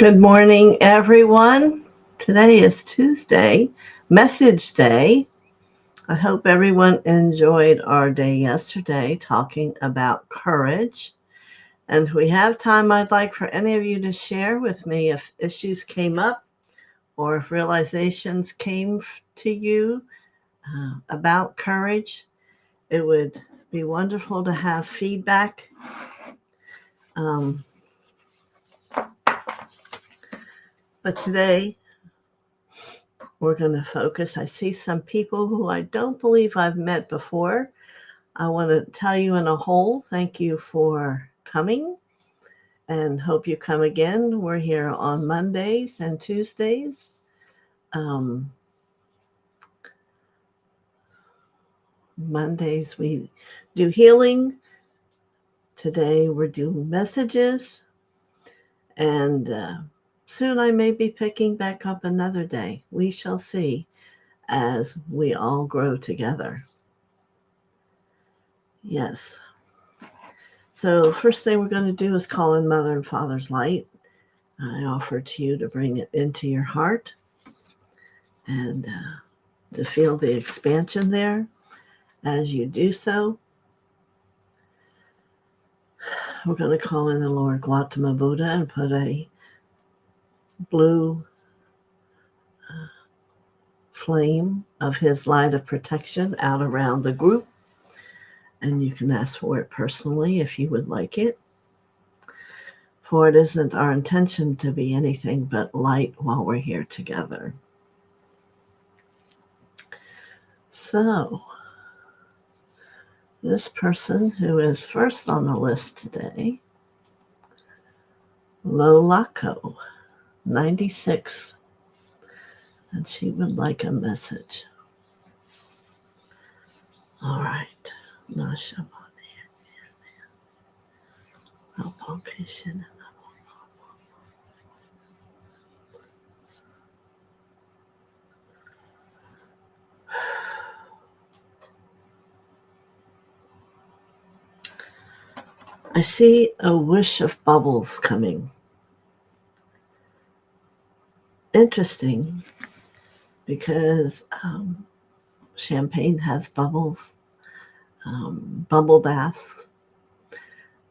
Good morning, everyone. Today is Tuesday, Message Day. I hope everyone enjoyed our day yesterday talking about courage. And if we have time, I'd like for any of you to share with me if issues came up or if realizations came to you about courage. It would be wonderful to have feedback. But today, we're going to focus. I see some people who I don't believe I've met before. I want to tell you in a whole, thank you for coming and hope you come again. We're here on Mondays and Tuesdays. Mondays we do healing. Today we're doing messages. And soon I may be picking back up another day. We shall see as we all grow together. Yes. So the first thing we're going to do is call in Mother and Father's light. I offer to you to bring it into your heart and to feel the expansion there. As you do so, we're going to call in the Lord Gautama Buddha and put a blue flame of his light of protection out around the group. And you can ask for it personally if you would like it. For it isn't our intention to be anything but light while we're here together. So, this person who is first on the list today, Lolako, 96, and she would like a message. All right. I see a wish of bubbles coming. Interesting, because champagne has bubbles, bubble baths.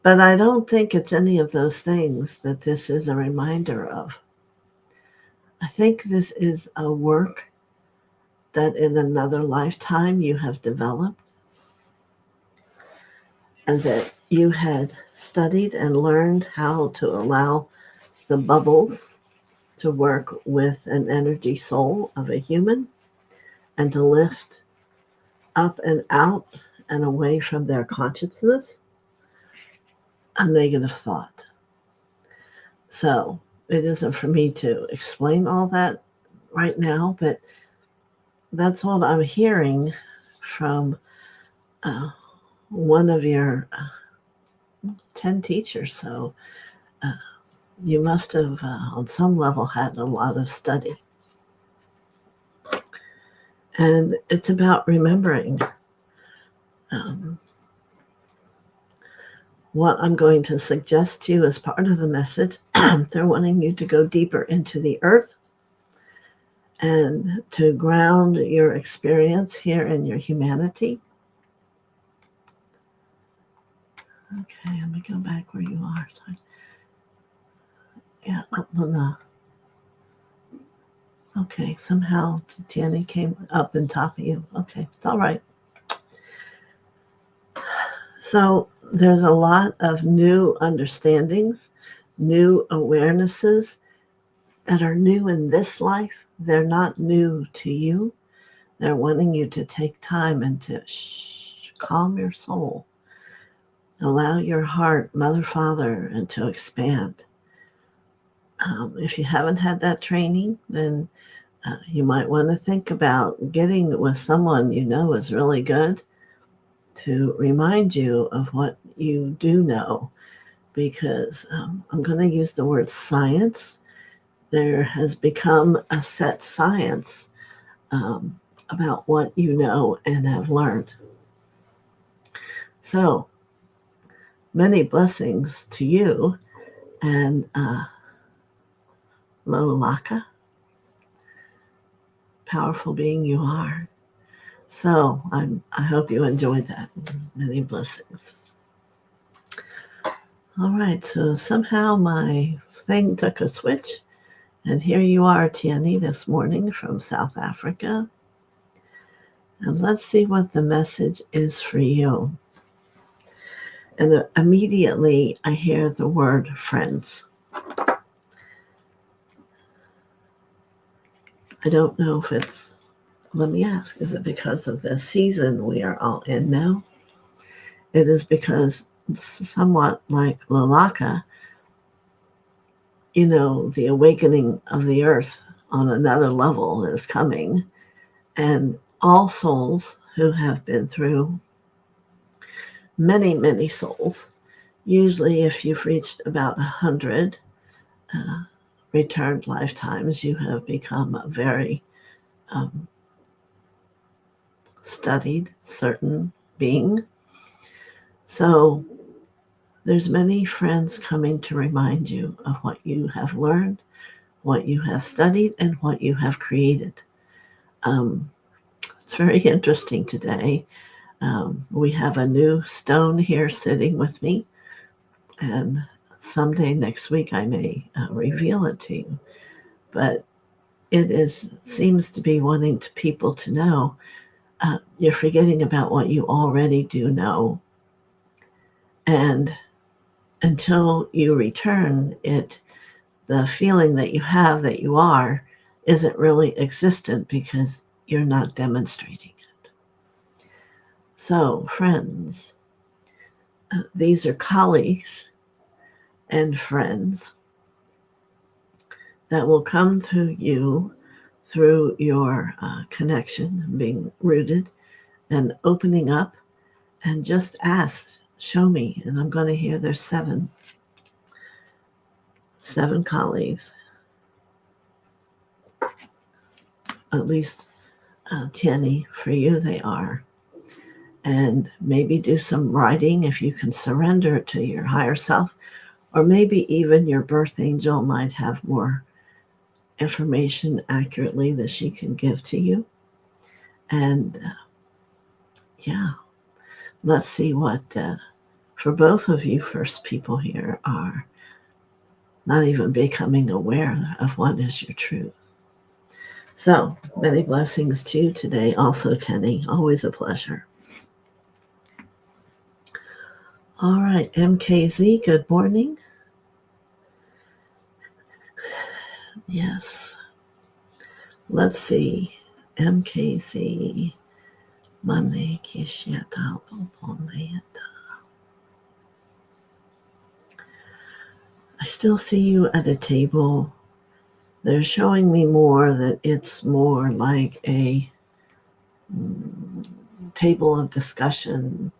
But I don't think it's any of those things that this is a reminder of. I think this is a work that in another lifetime you have developed, and that you had studied and learned how to allow the bubbles to work with an energy soul of a human and to lift up and out and away from their consciousness a negative thought. So it isn't for me to explain all that right now, but that's what I'm hearing from one of your 10 teachers. So you must have, on some level, had a lot of study. And it's about remembering what I'm going to suggest to you as part of the message. They're wanting you to go deeper into the earth and to ground your experience here in your humanity. Okay, let me go back where you are. So, yeah, up on the. Okay, somehow Danny came up on top of you. Okay, it's all right. So there's a lot of new understandings, new awarenesses that are new in this life. They're not new to you. They're wanting you to take time and to calm your soul. Allow your heart, Mother, Father, and to expand. If you haven't had that training, then you might want to think about getting with someone you know is really good to remind you of what you do know, because I'm going to use the word science. There has become a set science about what you know and have learned. So many blessings to you, and Lolaka, powerful being you are. So I hope you enjoyed that. Many blessings. All right, so somehow my thing took a switch, and here you are, Tiani, this morning from South Africa. And let's see what the message is for you. And immediately I hear the word friends. I don't know if it's, let me ask, is it because of the season we are all in now? It is because, somewhat like Lalaka, the awakening of the earth on another level is coming. And all souls who have been through many, many souls, usually if you've reached about 100 returned lifetimes, you have become a very studied, certain being. So there's many friends coming to remind you of what you have learned, what you have studied, and what you have created. It's very interesting today. We have a new stone here sitting with me, and someday next week I may reveal it to you. But it seems to be wanting people to know you're forgetting about what you already do know, and until you return the feeling that you have that you are isn't really existent because you're not demonstrating it. So, friends, these are colleagues and friends that will come to you through your connection, being rooted and opening up, and just ask, show me. And I'm going to hear there's seven colleagues, at least 10 for you they are. And maybe do some writing if you can surrender it to your higher self, or maybe even your birth angel might have more information accurately that she can give to you. And yeah, let's see what, for both of you first people here, are not even becoming aware of what is your truth. So many blessings to you today. Also, Tenny, always a pleasure. All right, MKZ, good morning. Yes. Let's see. MKZ. Monday, Kishiata, I still see you at a table. They're showing me more that it's more like a table of discussion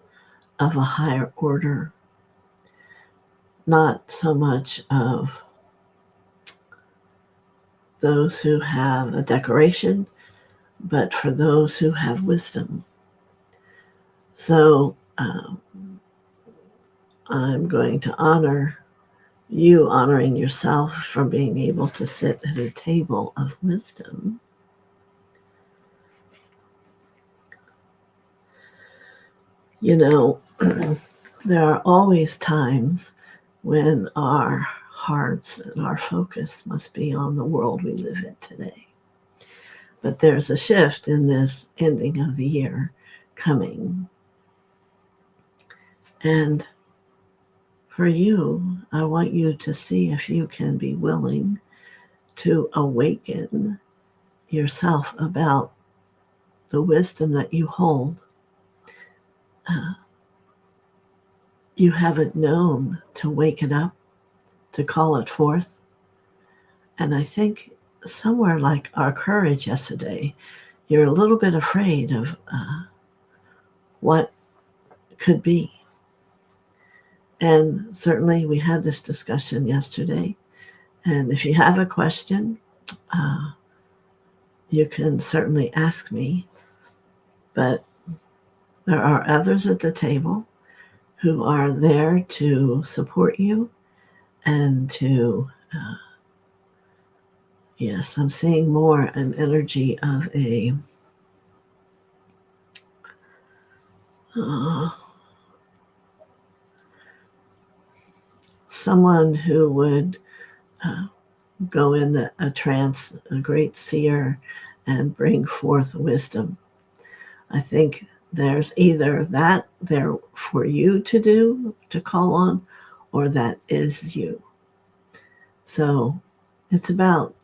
of a higher order, not so much of those who have a decoration, but for those who have wisdom. So I'm going to honor you, honoring yourself for being able to sit at a table of wisdom. There are always times when our hearts and our focus must be on the world we live in today. But there's a shift in this ending of the year coming. And for you, I want you to see if you can be willing to awaken yourself about the wisdom that you hold. You haven't known to wake it up, to call it forth. And I think somewhere like our courage yesterday, you're a little bit afraid of what could be. And certainly we had this discussion yesterday. And if you have a question, you can certainly ask me. But there are others at the table who are there to support you and to Yes, I'm seeing more an energy of a uh, someone who would uh, go in a trance, a great seer, and bring forth wisdom. I think there's either that there for you to do, to call on, or that is you. So it's about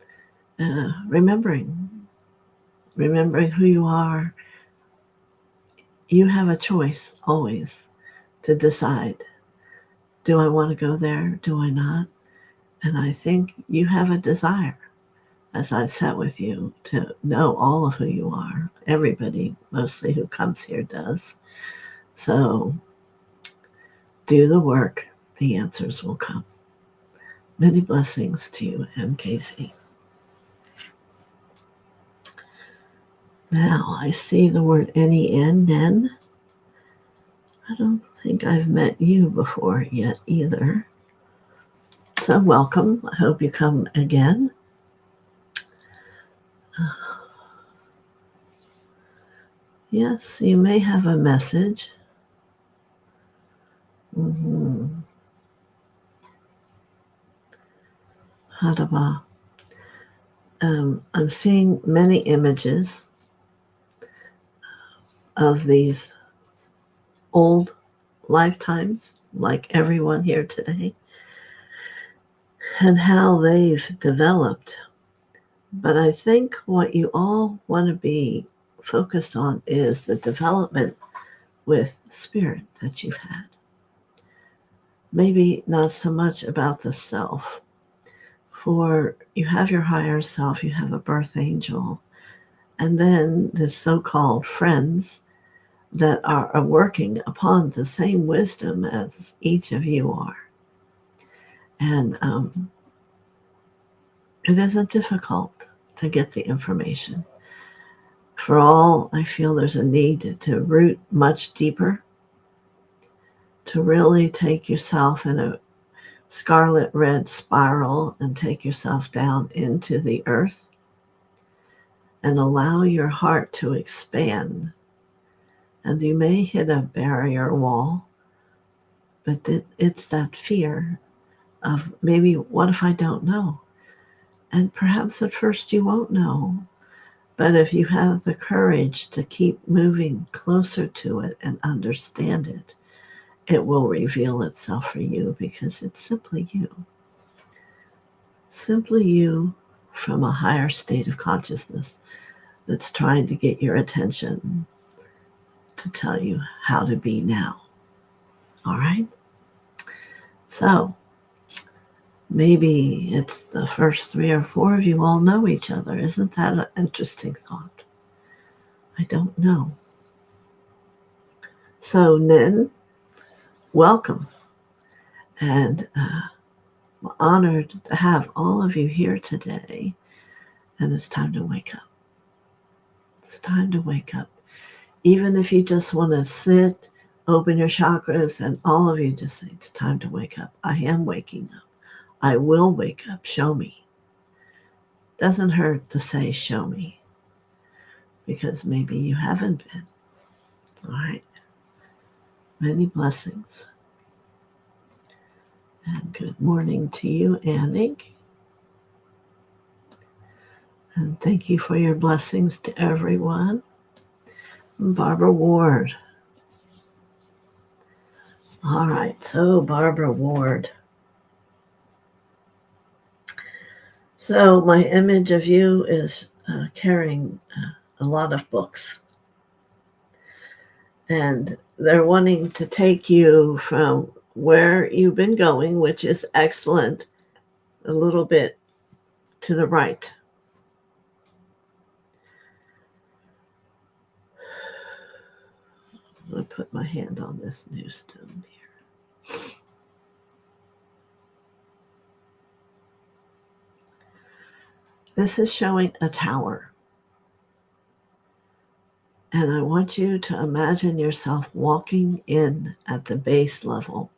remembering who you are. You have a choice always to decide, do I want to go there? Do I not? And I think you have a desire, as I've sat with you, to know all of who you are. Everybody, mostly who comes here, does. So do the work. The answers will come. Many blessings to you, MKC. Now, I see the word Nen, Nen. I don't think I've met you before yet either. So welcome. I hope you come again. Yes, you may have a message. Hadaba. I'm seeing many images of these old lifetimes, like everyone here today, and how they've developed. But I think what you all want to be focused on is the development with spirit that you've had. Maybe not so much about the self. For you have your higher self, you have a birth angel, and then the so-called friends that are working upon the same wisdom as each of you are. And it isn't difficult to get the information. For all, I feel there's a need to root much deeper, to really take yourself in a scarlet red spiral and take yourself down into the earth and allow your heart to expand. And you may hit a barrier wall, but it's that fear of maybe, what if I don't know? And perhaps at first you won't know. But if you have the courage to keep moving closer to it and understand it, it will reveal itself for you, because it's simply you. Simply you from a higher state of consciousness that's trying to get your attention to tell you how to be now. All right? So maybe it's the first 3 or 4 of you all know each other. Isn't that an interesting thought? I don't know. So, Nen, welcome. And I'm honored to have all of you here today. And it's time to wake up. It's time to wake up. Even if you just want to sit, open your chakras, and all of you just say, it's time to wake up. I am waking up. I will wake up. Show me. Doesn't hurt to say, show me. Because maybe you haven't been. All right. Many blessings. And good morning to you, Annick. And thank you for your blessings to everyone. Barbara Ward. All right, so Barbara Ward. So my image of you is carrying a lot of books. And they're wanting to take you from where you've been going, which is excellent, a little bit to the right. I'm going to put my hand on this new stone here. This is showing a tower. And I want you to imagine yourself walking in at the base level.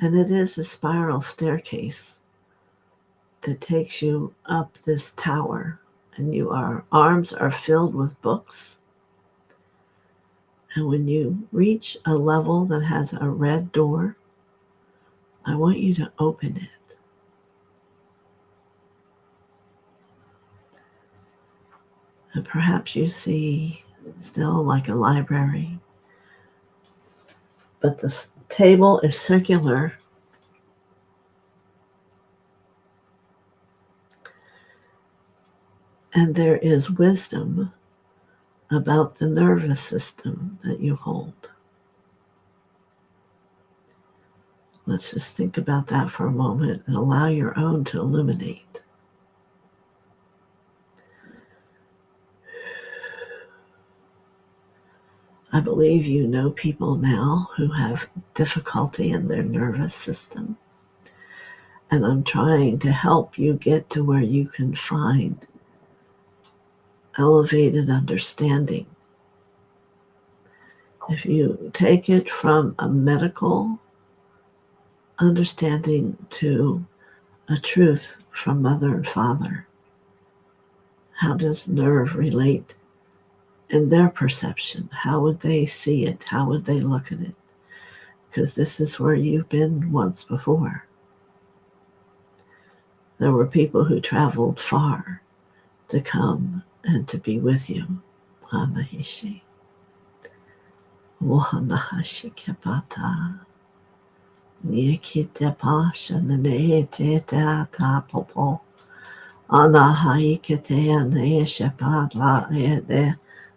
And it is a spiral staircase. that takes you up this tower, and your arms are filled with books. And when you reach a level that has a red door, I want you to open it. And perhaps you see still like a library, but the table is circular. And there is wisdom about the nervous system that you hold. Let's just think about that for a moment and allow your own to illuminate. I believe you know people now who have difficulty in their nervous system. And I'm trying to help you get to where you can find elevated understanding. If you take it from a medical understanding to a truth from mother and father, how does nerve relate in their perception? How would they see it? How would they look at it? Because this is where you've been once before. There were people who traveled far to come and to be with you. Anahishi. Wahanahashi kepata. Niekite pasha naneete ta popo. Anahaikete aneeshepat la ede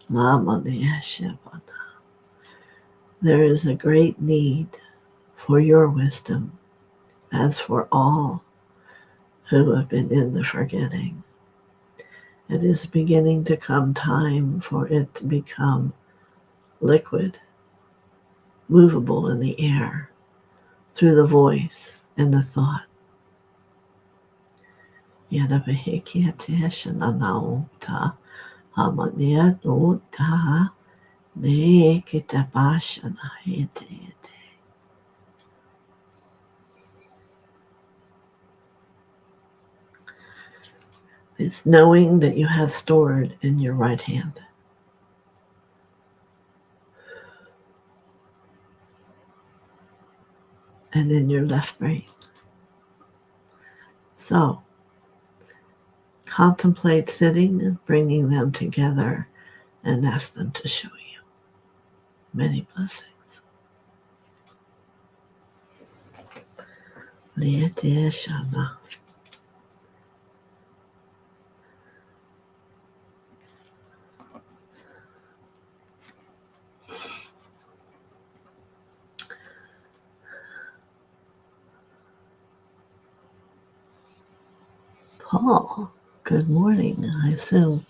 la maneeshepata. There is a great need for your wisdom, as for all who have been in the forgetting. It is beginning to come time for it to become liquid, movable in the air, through the voice and the thought. Yadabahikiateshananauta amanianuta nekitabashanaete. It's knowing that you have stored in your right hand. And in your left brain. So, contemplate sitting, bringing them together, and ask them to show you. Many blessings. Liete Shama. Paul, good morning. I assume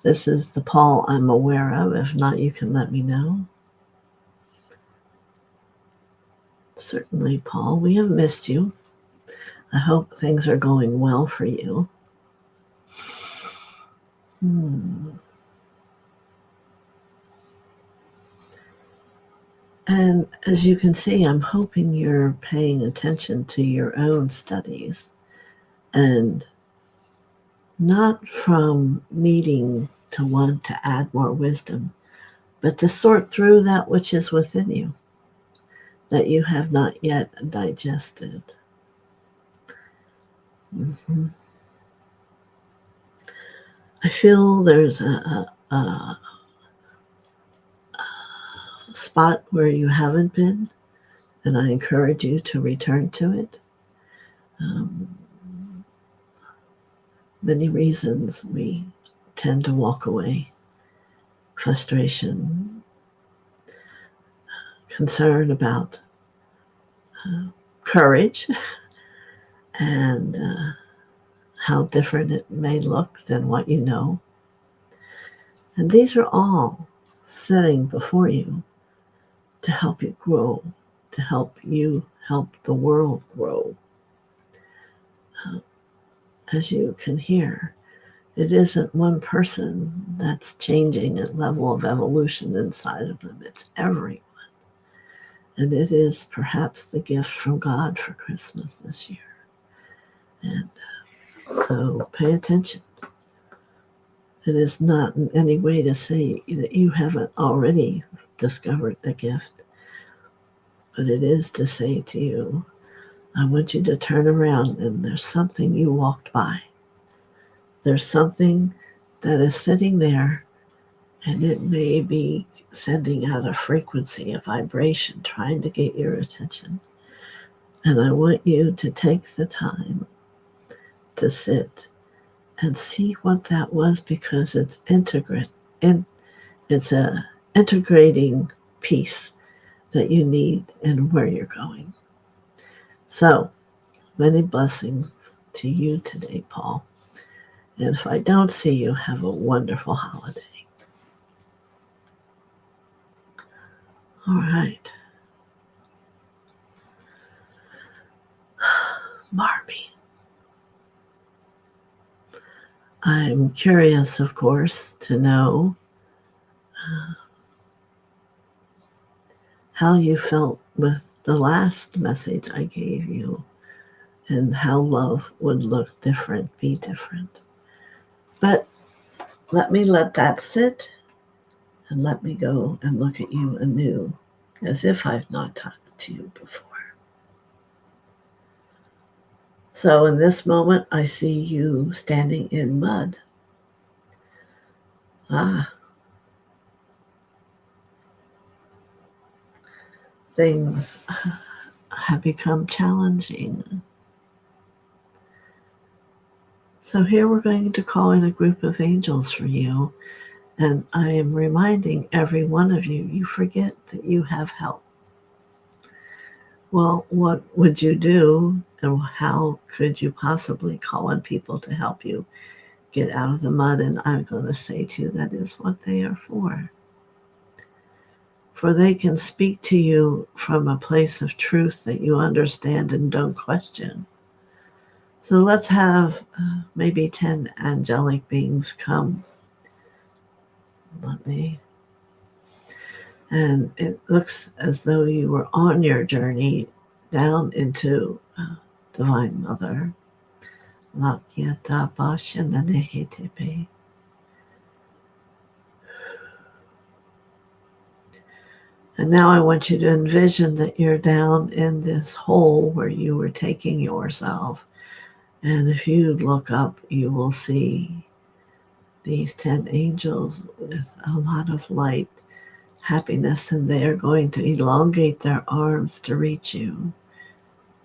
this is the Paul I'm aware of. If not, you can let me know. Certainly, Paul, we have missed you. I hope things are going well for you. And as you can see, I'm hoping you're paying attention to your own studies and not from needing to want to add more wisdom, but to sort through that which is within you that you have not yet digested. I feel there's a spot where you haven't been, and I encourage you to return to it. Many reasons we tend to walk away. Frustration, concern about courage, and how different it may look than what you know. And these are all sitting before you to help you grow, to help you help the world grow. As you can hear, it isn't one person that's changing a level of evolution inside of them. It's everyone. And it is perhaps the gift from God for Christmas this year. And So pay attention. It is not in any way to say that you haven't already discovered the gift, but it is to say to you, I want you to turn around and there's something you walked by. There's something that is sitting there and it may be sending out a frequency, a vibration, trying to get your attention. And I want you to take the time to sit and see what that was because it's it's a integrating piece that you need and where you're going. So many blessings to you today, Paul. And if I don't see you, have a wonderful holiday. All right. Barbie. I'm curious, of course, to know how you felt with the last message I gave you and how love would look different, be different. But let that sit and let me go and look at you anew as if I've not talked to you before. So in this moment, I see you standing in mud. Things have become challenging. So here we're going to call in a group of angels for you. And I am reminding every one of you, you forget that you have help. Well, what would you do and how could you possibly call on people to help you get out of the mud? And I'm going to say to you, that is what they are for. For they can speak to you from a place of truth that you understand and don't question. So let's have maybe 10 angelic beings come. And it looks as though you were on your journey down into Divine Mother. And now I want you to envision that you're down in this hole where you were taking yourself. And if you look up, you will see these 10 angels with a lot of light, happiness, and they are going to elongate their arms to reach you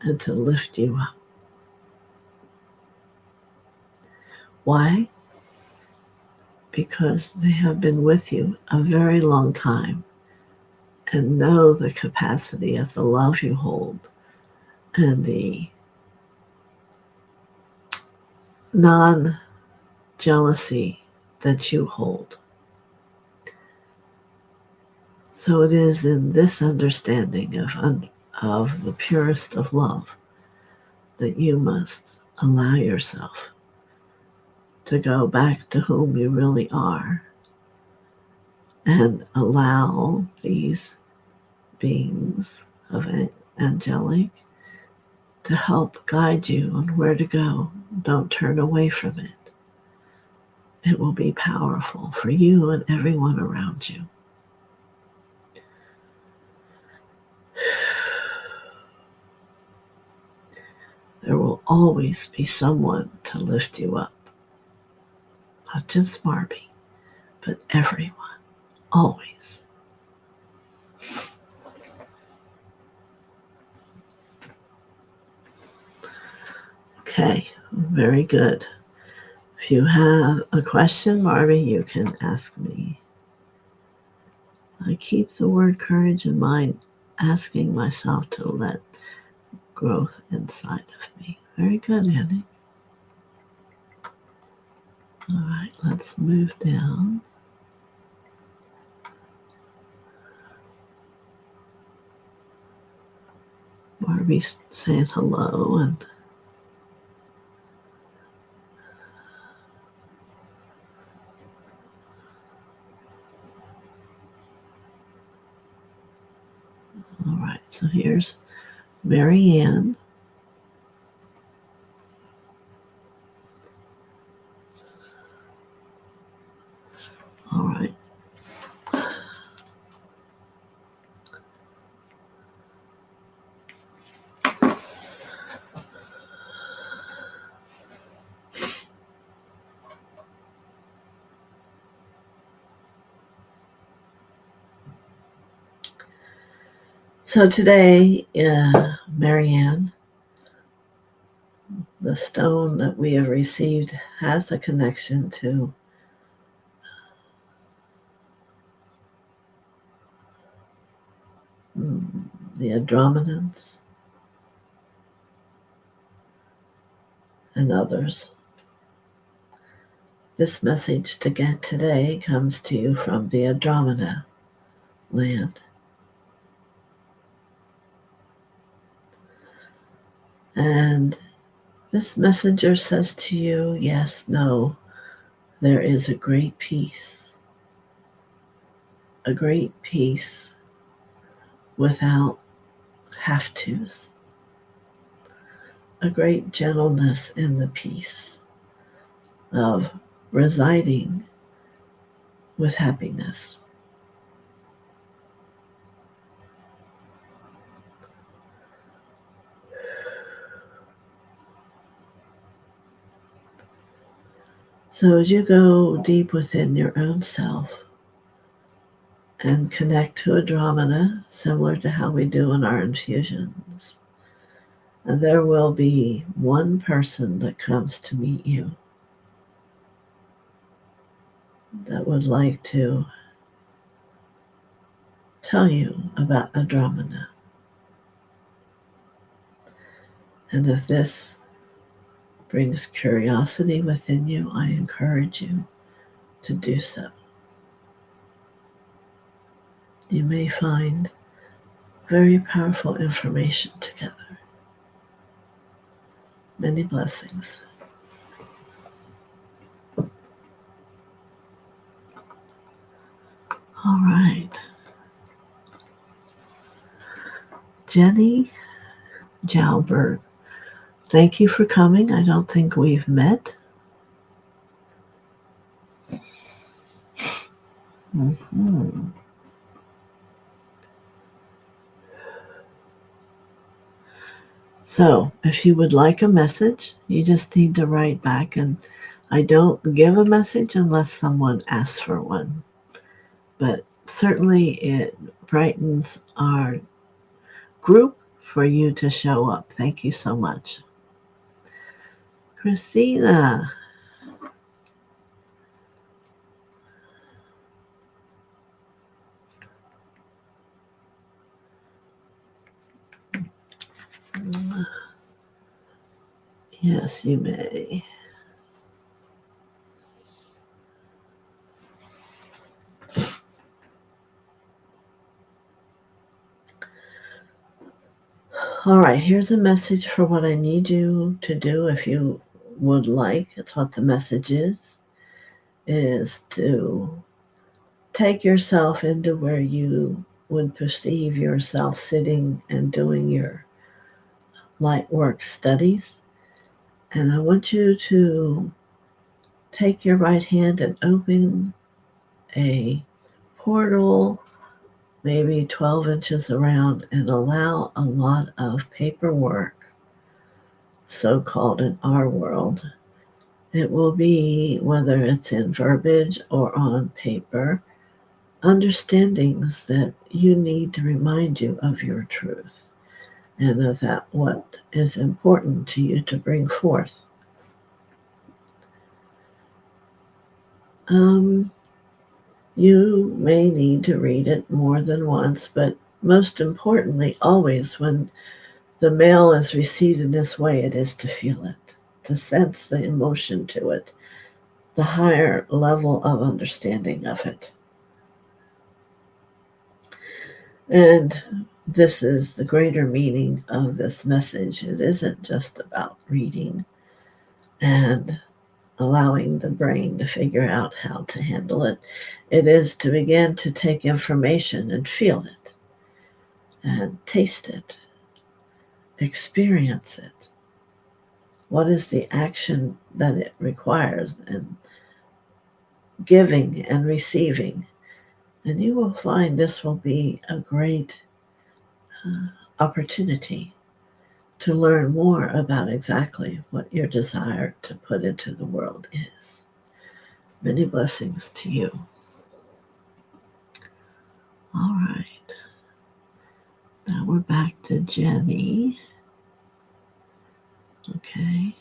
and to lift you up. Why? Because they have been with you a very long time and know the capacity of the love you hold and the non-jealousy that you hold. So it is in this understanding of the purest of love that you must allow yourself to go back to whom you really are and allow these beings of angelic to help guide you on where to go. Don't turn away from it. It will be powerful for you and everyone around you. There will always be someone to lift you up. Not just Barbie, but everyone. Always. Okay, very good. If you have a question, Barbie, you can ask me. I keep the word courage in mind, asking myself to let growth inside of me. Very good, Annie. All right, let's move down. Barbie's saying hello and all right, so here's Mary Ann. So today, Marianne, the stone that we have received has a connection to the Andromedans and others. This message to get today comes to you from the Andromeda land. And this messenger says to you, yes, no, there is a great peace without have-tos, a great gentleness in the peace of residing with happiness. So as you go deep within your own self and connect to Andromeda, similar to how we do in our infusions, there will be one person that comes to meet you that would like to tell you about Andromeda. And if this brings curiosity within you, I encourage you to do so. You may find very powerful information together. Many blessings. All right. Jenny Jalbert, thank you for coming. I don't think we've met. Mm-hmm. So, if you would like a message, you just need to write back, and I don't give a message unless someone asks for one. But certainly it brightens our group for you to show up. Thank you so much. Christina. Yes, you may. All right, here's a message for what I need you to do if you would like. It's what the message is to take yourself into where you would perceive yourself sitting and doing your light work studies. And I want you to take your right hand and open a portal, maybe 12 inches around, and allow a lot of paperwork, so-called in our world. It will be, whether it's in verbiage or on paper, understandings that you need to remind you of your truth and of that what is important to you to bring forth. You may need to read it more than once, but most importantly, always when the mail is received in this way, it is to feel it, to sense the emotion to it, the higher level of understanding of it. And this is the greater meaning of this message. It isn't just about reading and allowing the brain to figure out how to handle it. It is to begin to take information and feel it and taste it, experience it. What is the action that it requires, and giving and receiving. And you will find this will be a great opportunity to learn more about exactly what your desire to put into the world is. Many blessings to you. All right. Now Now we're back to Jenny. Okay.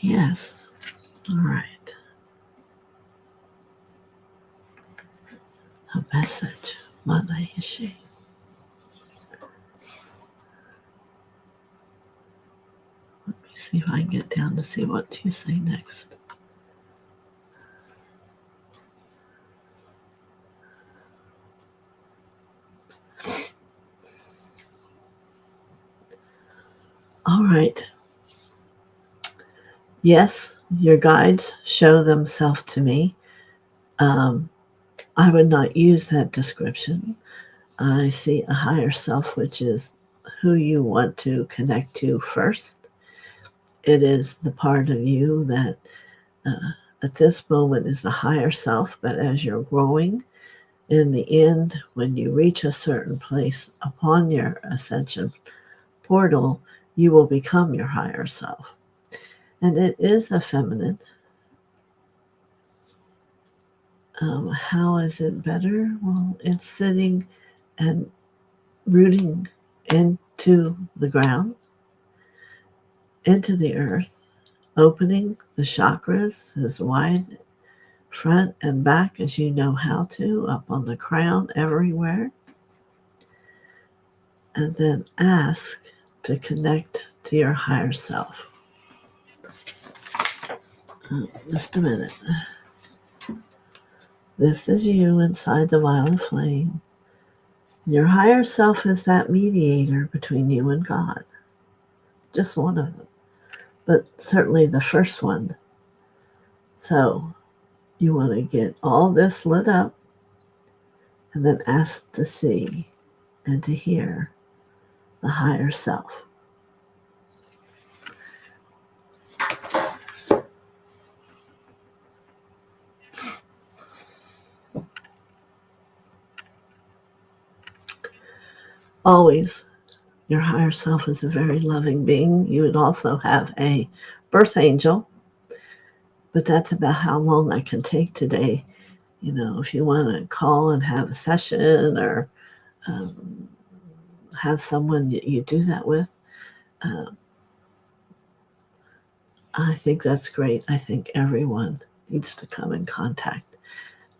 Yes. All right. A message. Mother is she. Let me see if I can get down to see what you say next. All right. Yes, your guides show themselves to me. I would not use that description. I see a higher self, which is who you want to connect to first. It is the part of you that at this moment is the higher self, but as you're growing, in the end, when you reach a certain place upon your ascension portal, you will become your higher self. And it is a feminine. How is it better? Well, it's sitting and rooting into the ground, into the earth, opening the chakras as wide front and back as you know how to, up on the crown, everywhere. And then ask to connect to your higher self. Just a minute. This is you inside the violet flame. Your higher self is that mediator between you and God. Just one of them, but certainly the first one. So you want to get all this lit up and then ask to see and to hear the higher self. Always, your higher self is a very loving being. You would also have a birth angel, but that's about how long I can take today. You know, if you want to call and have a session or have someone you do that with, I think that's great. I think everyone needs to come in contact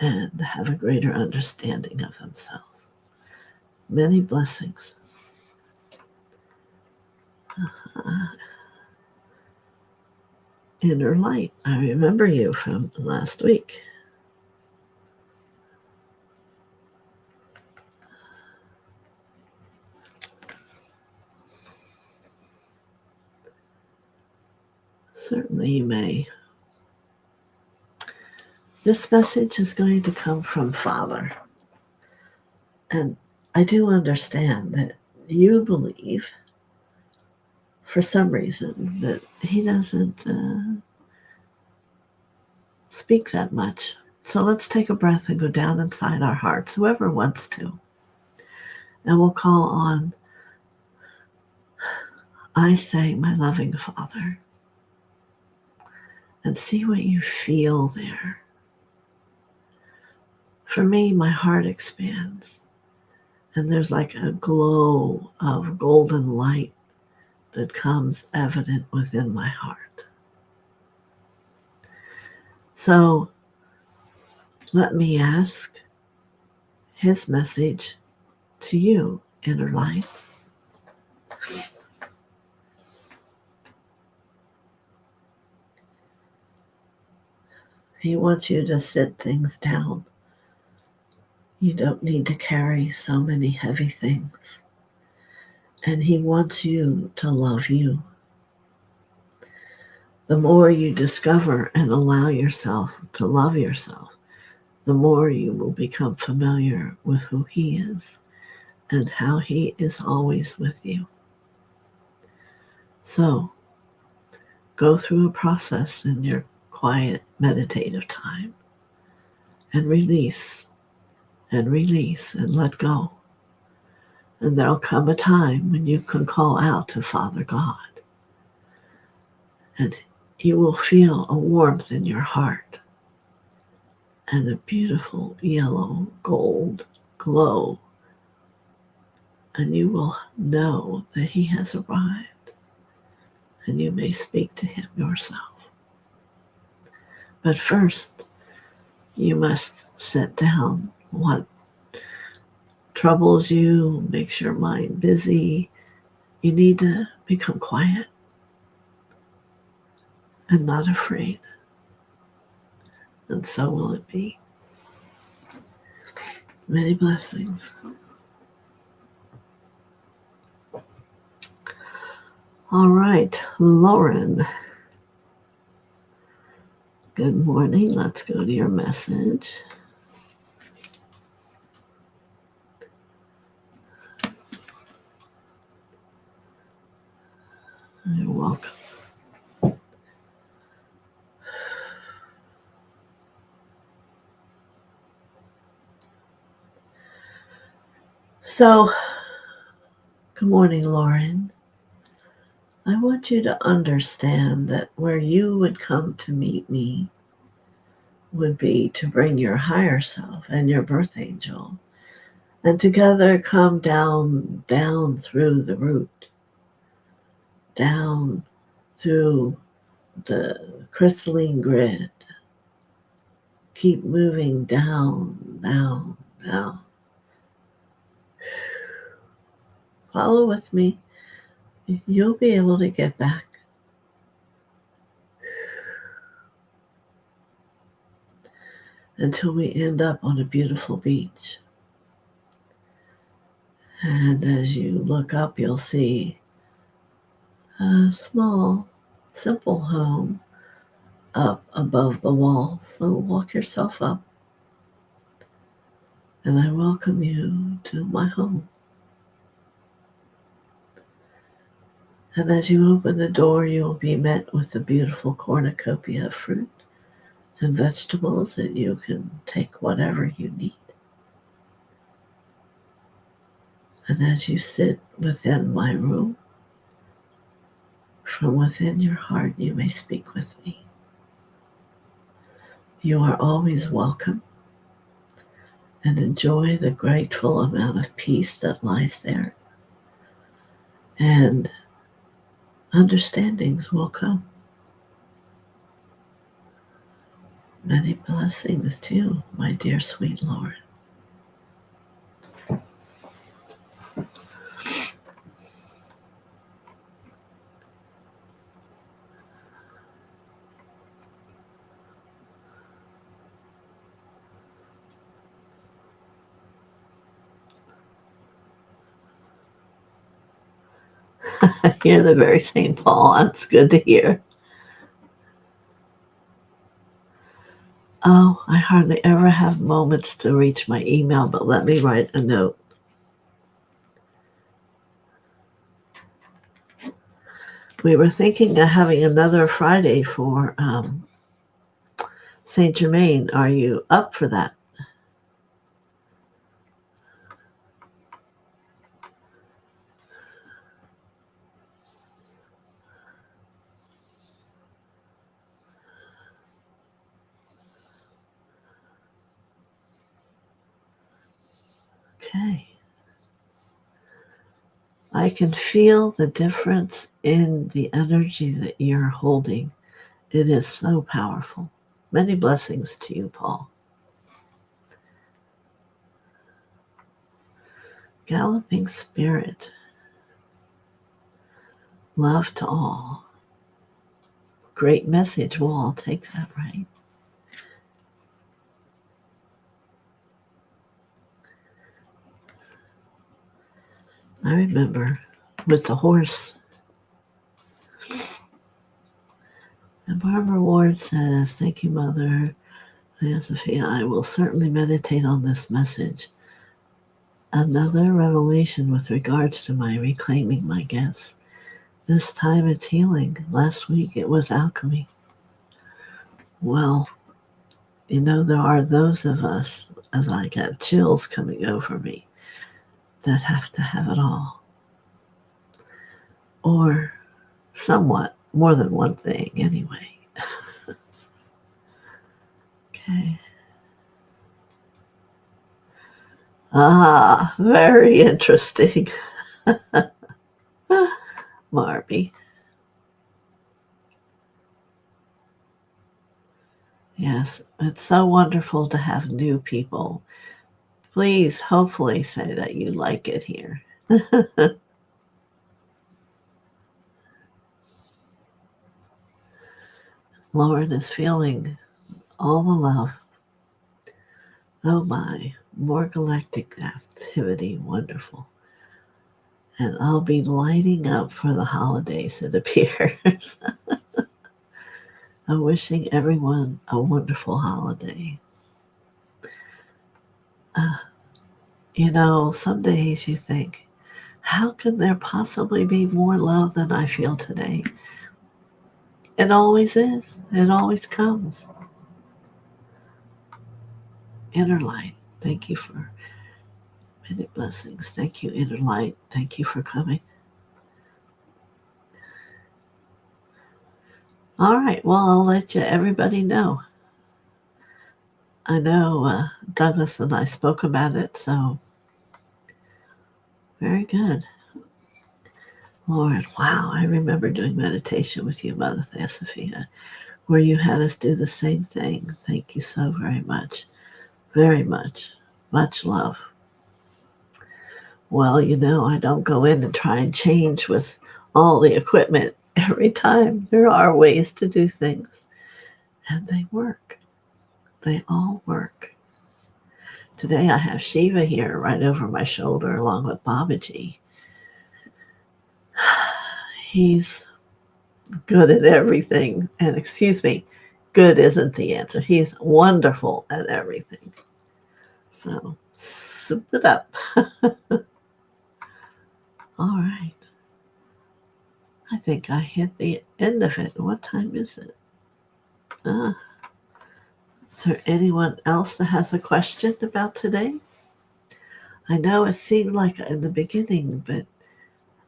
and have a greater understanding of themselves. Many blessings. Inner light. I remember you from last week. Certainly you may. This message is going to come from Father. And I do understand that you believe, for some reason, that he doesn't speak that much. So let's take a breath and go down inside our hearts, whoever wants to. And we'll call on, I say, my loving Father. And see what you feel there. For me, my heart expands. And there's like a glow of golden light that comes evident within my heart. So let me ask his message to you, inner light. He wants you to sit things down. You don't need to carry so many heavy things. And he wants you to love you. The more you discover and allow yourself to love yourself, the more you will become familiar with who he is and how he is always with you. So, go through a process in your quiet meditative time and release and let go. And there'll come a time when you can call out to Father God. And you will feel a warmth in your heart and a beautiful yellow gold glow and you will know that he has arrived, and you may speak to him yourself. But first, you must set down what troubles you, makes your mind busy. You need to become quiet and not afraid, and so will it be. Many blessings. All right, Lauren. Good morning. Let's go to your message. You're welcome. So, good morning, Lauren. I want you to understand that where you would come to meet me would be to bring your higher self and your birth angel, and together come down through the root, down through the crystalline grid. Keep moving down, down, down. Follow with me. You'll be able to get back. Until we end up on a beautiful beach. And as you look up, you'll see a small, simple home up above the wall. So walk yourself up. And I welcome you to my home. And as you open the door, you will be met with a beautiful cornucopia of fruit and vegetables that you can take whatever you need. And as you sit within my room, from within your heart, you may speak with me. You are always welcome, and enjoy the grateful amount of peace that lies there. And understandings will come. Many blessings to you, my dear sweet Lord. You're the very same, Paul. That's good to hear. Oh, I hardly ever have moments to reach my email, but let me write a note. We were thinking of having another Friday for Saint Germain. Are you up for that? Okay. I can feel the difference in the energy that you're holding. It is so powerful. Many blessings to you, Paul. Galloping Spirit. Love to all. Great message. We'll all take that, right? I remember with the horse. And Barbara Ward says, thank you, Mother TheoSophia. I will certainly meditate on this message. Another revelation with regards to my reclaiming my gifts. This time it's healing. Last week it was alchemy. Well, you know, there are those of us, as I get chills coming over me, that have to have it all. Or somewhat, more than one thing anyway. Okay. Ah, very interesting, Marby. Yes, it's so wonderful to have new people. Please, hopefully, say that you like it here. Lauren is feeling all the love. Oh my, more galactic activity, wonderful. And I'll be lighting up for the holidays, it appears. I'm wishing everyone a wonderful holiday. Uh, some days you think, how can there possibly be more love than I feel today? It always is. It always comes. Inner light, thank you for many blessings. Thank you, inner light. Thank you for coming. All right, well, I'll let everybody know. I know Douglas and I spoke about it, so very good. Lord, wow, I remember doing meditation with you, Mother TheoSophia, where you had us do the same thing. Thank you so very much. Very much. Much love. Well, I don't go in and try and change with all the equipment every time. There are ways to do things, and they work. They all work. Today I have Shiva here right over my shoulder along with Babaji. He's good at everything. And excuse me, good isn't the answer. He's wonderful at everything. So, soup it up. All right. I think I hit the end of it. What time is it? Is there anyone else that has a question about today? I know it seemed like in the beginning, but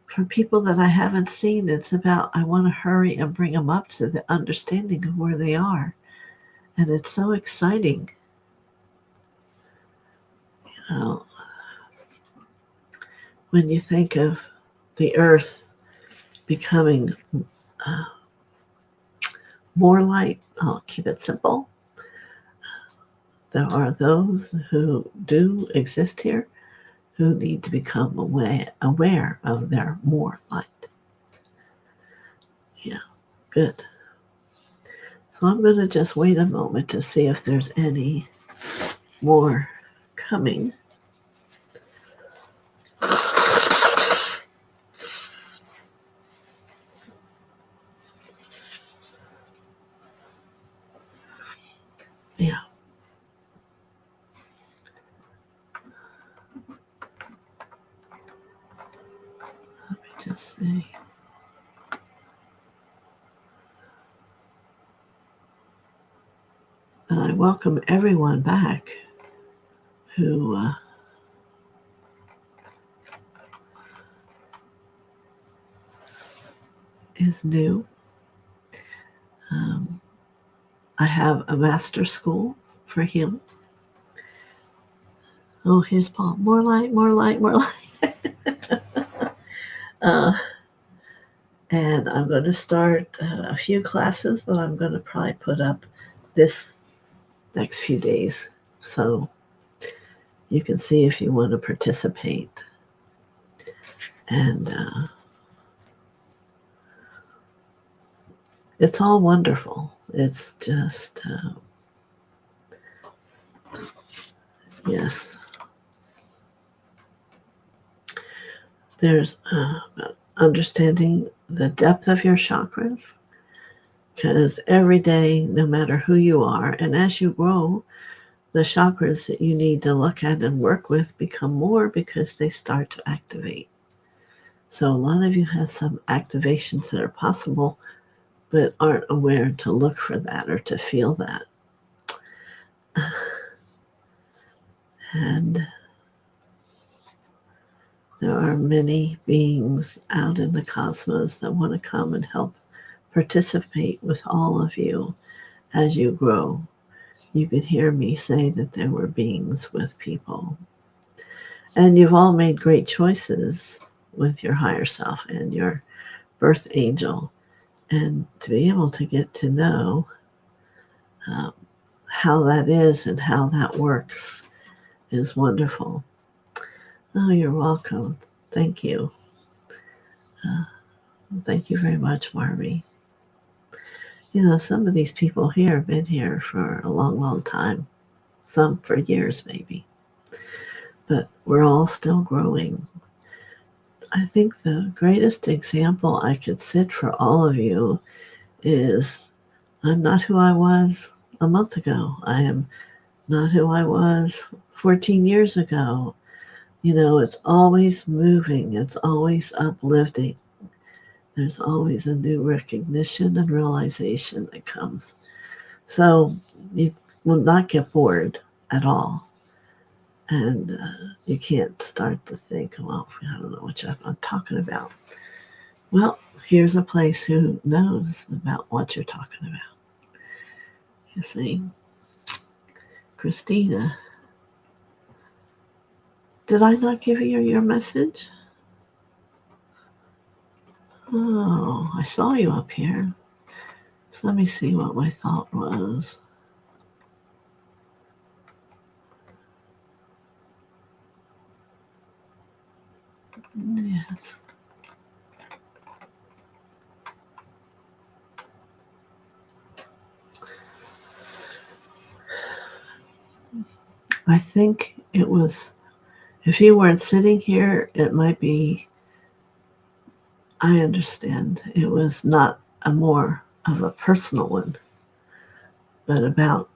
for people that I haven't seen, it's about I want to hurry and bring them up to the understanding of where they are. And it's so exciting. When you think of the earth becoming uh, more light, I'll keep it simple. There are those who do exist here who need to become aware of their more light. Yeah, good. So I'm going to just wait a moment to see if there's any more coming. Yeah. Let me just see. And I welcome everyone back who is new. I have a master school for healing. Oh, here's Paul. More light, more light, more light. And I'm going to start a few classes that I'm going to probably put up this next few days. So you can see if you want to participate. And it's all wonderful. It's just, yes. There's understanding the depth of your chakras, because every day, no matter who you are, and as you grow, the chakras that you need to look at and work with become more because they start to activate. So a lot of you have some activations that are possible, but aren't aware to look for that or to feel that. And there are many beings out in the cosmos that want to come and help participate with all of you as you grow. You could hear me say that there were beings with people. And you've all made great choices with your higher self and your birth angel. And to be able to get to know um, how that is and how that works is wonderful. Oh, you're welcome. Thank you. Uh, Thank you very much, Marvy. You know, some of these people here have been here for a long, long time. Some for years, maybe. But we're all still growing. I think the greatest example I could set for all of you is I'm not who I was a month ago. I am not who I was 14 years ago. You know, it's always moving, it's always uplifting. There's always a new recognition and realization that comes. So you will not get bored at all. And you can't start to think, well, I don't know what I'm talking about. Well, here's a place who knows about what you're talking about. You see, Christina, did I not give you your message? Oh, I saw you up here. So let me see what my thought was. Yes. I think it was, if you weren't sitting here, it might be, I understand, it was not a more of a personal one, but about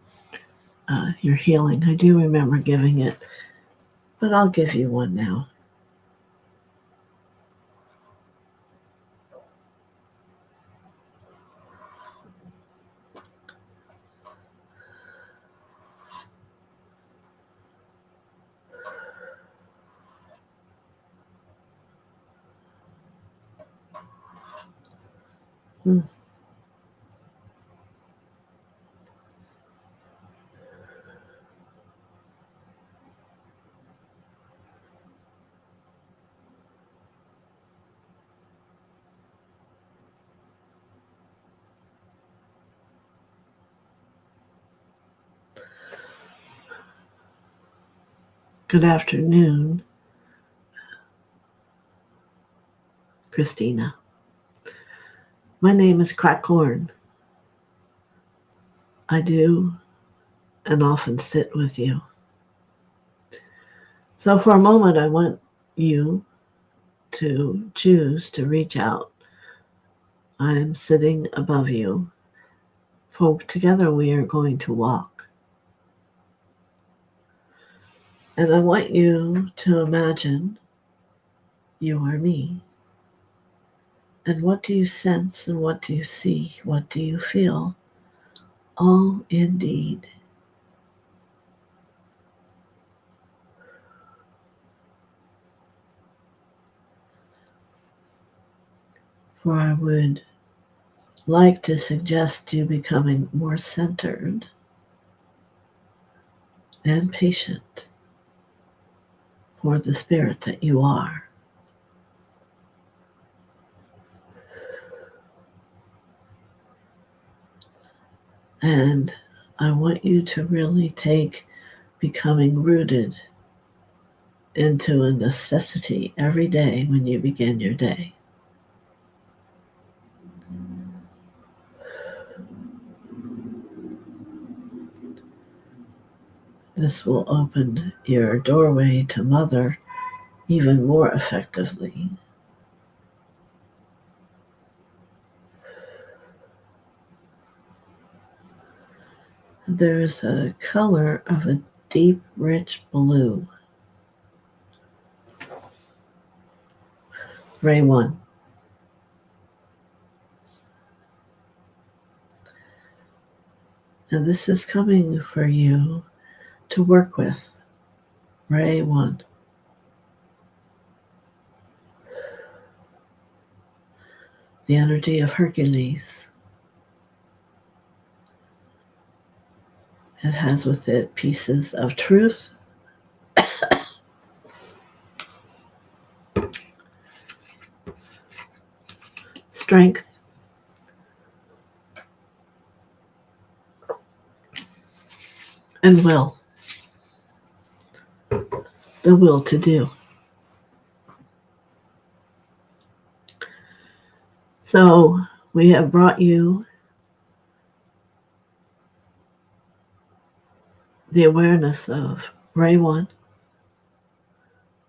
your healing. I do remember giving it, but I'll give you one now. Hmm. Good afternoon, Christina. My name is Crackhorn. I do and often sit with you. So for a moment, I want you to choose to reach out. I am sitting above you. For together we are going to walk. And I want you to imagine you are me. And what do you sense and what do you see? What do you feel? All indeed. For I would like to suggest you becoming more centered and patient for the spirit that you are. And I want you to really take becoming rooted into a necessity every day when you begin your day. This will open your doorway to Mother even more effectively. There's a color of a deep, rich blue. Ray 1. And this is coming for you to work with. Ray 1. The energy of Hercules. It has with it pieces of truth, strength, and will. The will to do. So we have brought you the awareness of Ray 1,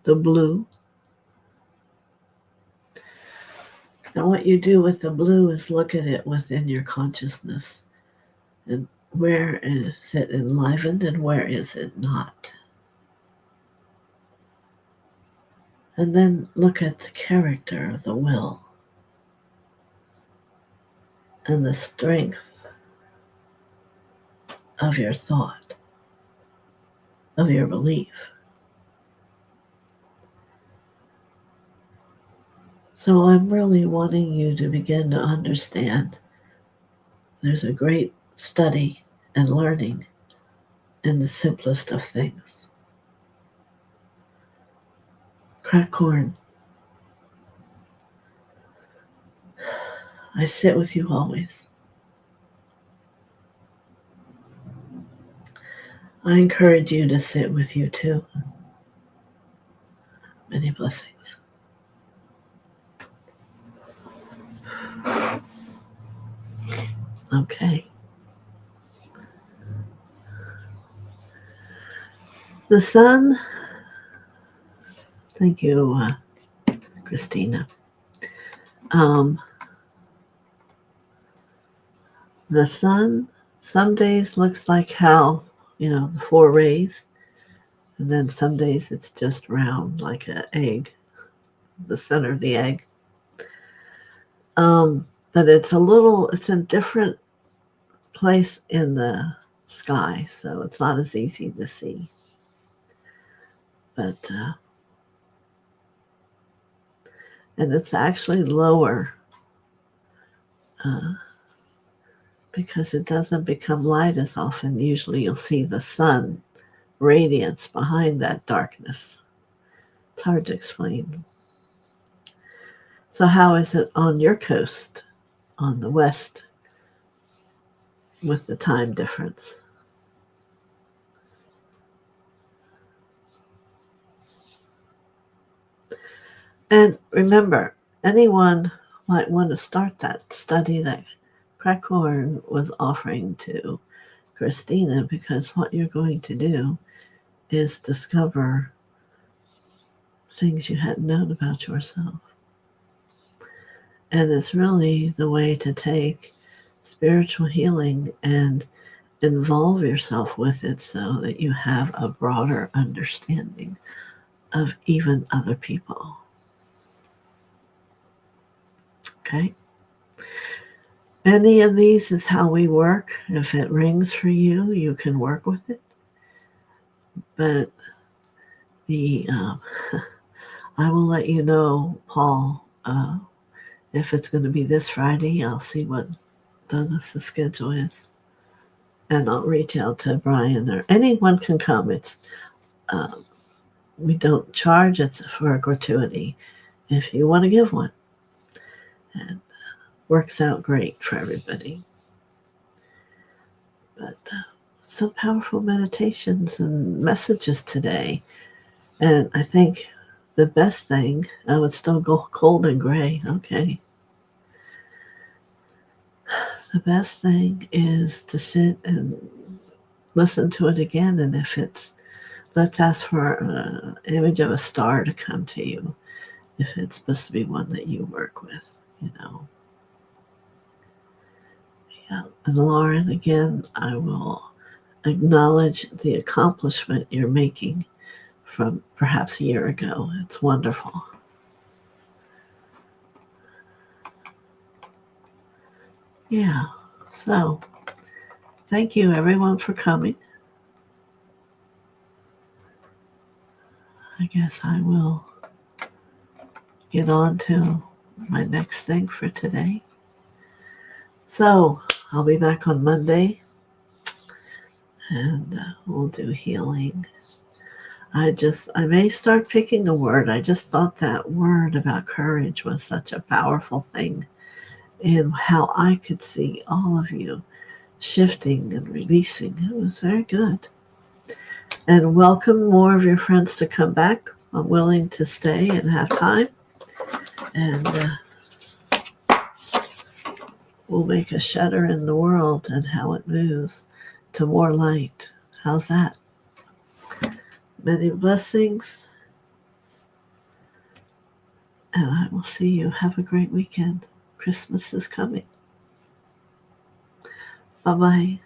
the blue. And what you do with the blue is look at it within your consciousness. And where is it enlivened and where is it not? And then look at the character of the will and the strength of your thought, of your belief. So I'm really wanting you to begin to understand there's a great study and learning in the simplest of things. Crack corn, I sit with you always. I encourage you to sit with you too. Many blessings. Okay. The sun, thank you, Christina. The sun some days looks like how, the four rays, and then some days it's just round like an egg, the center of the egg. But it's a different place in the sky, so it's not as easy to see. But, and it's actually lower because it doesn't become light as often. Usually you'll see the sun radiance behind that darkness. It's hard to explain. So how is it on your coast, on the west, with the time difference? And remember, anyone might want to start that study that Crackhorn was offering to Christina, because what you're going to do is discover things you hadn't known about yourself. And it's really the way to take spiritual healing and involve yourself with it so that you have a broader understanding of even other people. Okay? Any of these is how we work. If it rings for you, you can work with it. But I will let you know, Paul, if it's going to be this Friday. I'll see what Douglas's schedule is. And I'll reach out to Brian, or anyone can come. It's we don't charge. It's for a gratuity if you want to give one. And works out great for everybody. But some powerful meditations and messages today. And I think the best thing, I would still go cold and gray. Okay. The best thing is to sit and listen to it again. And if it's, let's ask for an image of a star to come to you, if it's supposed to be one that you work with, Yeah. And Lauren, again, I will acknowledge the accomplishment you're making from perhaps a year ago. It's wonderful. Yeah. So thank you everyone for coming. I guess I will get on to my next thing for today. So I'll be back on Monday and we'll do healing. I may start picking a word. I just thought that word about courage was such a powerful thing. in how I could see all of you shifting and releasing. It was very good. And welcome more of your friends to come back. I'm willing to stay and have time. And we'll make a shudder in the world and how it moves to more light. How's that? Many blessings. And I will see you. Have a great weekend. Christmas is coming. Bye-bye.